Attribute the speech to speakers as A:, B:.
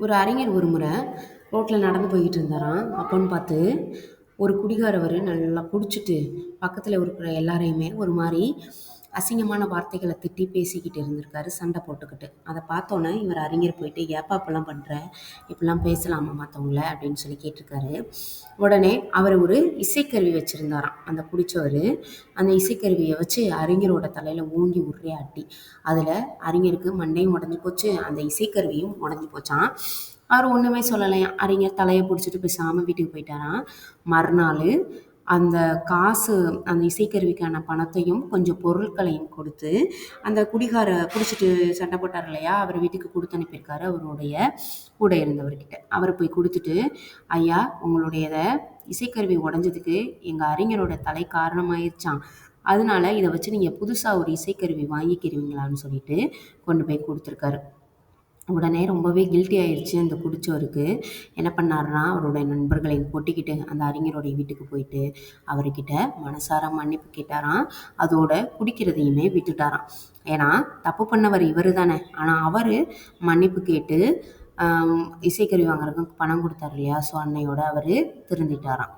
A: ஒரு அறிஞர் ஒரு முறை ரோட்டில் நடந்து போய்கிட்டு இருந்தாராம். அப்போன்னு பார்த்து ஒரு குடிகாரவர் நல்லா குடிச்சிட்டு பக்கத்தில் இருக்கிற எல்லாரையுமே ஒரு மாதிரி அசிங்கமான வார்த்தைகளை திட்டி பேசிக்கிட்டு இருந்திருக்காரு, சண்டை போட்டுக்கிட்டு. அதை பார்த்தோன்னே இவர் அறிஞர் போயிட்டு, ஏப்பா இப்படிலாம் பண்ணுற, இப்படிலாம் பேசலாமா மற்றவங்கள அப்படின்னு சொல்லி கேட்டிருக்காரு. உடனே அவர் ஒரு இசைக்கருவி வச்சுருந்தாராம் அந்த குடித்தவர். அந்த இசைக்கருவியை வச்சு அறிஞரோட தலையில் ஓங்கி ஒரே அடி. அதில் அறிஞருக்கு மண்டையும் உடஞ்சி போச்சு, அந்த இசைக்கருவியும் உடஞ்சி போச்சான். அவர் ஒன்றுமே சொல்லலையாம். அறிஞர் தலையை பிடிச்சிட்டு பேசாமல் வீட்டுக்கு போயிட்டாராம். மறுநாள் அந்த காசு, அந்த இசைக்கருவிக்கான பணத்தையும் கொஞ்சம் பொருட்களையும் கொடுத்து அந்த குடிச்சிட்டு சண்டை போட்டார் இல்லையா, அவர் வீட்டுக்கு கொடுத்து அனுப்பியிருக்காரு அவருடைய கூட இருந்தவர்கிட்ட. அவர் போய் கொடுத்துட்டு, ஐயா உங்களுடைய இசைக்கருவி உடஞ்சதுக்கு எங்கள் அறிஞரோட தலை காரணமாயிருச்சான், அதனால இதை வச்சு நீங்கள் புதுசாக ஒரு இசைக்கருவி வாங்கிக்கிறீங்களான்னு சொல்லிட்டு கொண்டு போய் கொடுத்துருக்காரு. உடனே ரொம்பவே கில்ட்டி ஆயிடுச்சு அந்த குடிச்சவருக்கு. என்ன பண்ணாருன்னா, அவருடைய நண்பர்களையும் கூட்டிக்கிட்டு அந்த அறிஞருடைய வீட்டுக்கு போயிட்டு அவர்கிட்ட மனசார மன்னிப்பு கேட்டாராம். அதோட குடிக்கிறதையுமே விட்டுட்டாராம். ஏன்னா தப்பு பண்ணவர் இவர் தானே. ஆனால் அவர் மன்னிப்பு கேட்டு இசைக்கருவி வாங்குறதுக்கு பணம் கொடுத்தாரு இல்லையா, ஸோ அன்னையோட அவர் திருந்திட்டாராம்.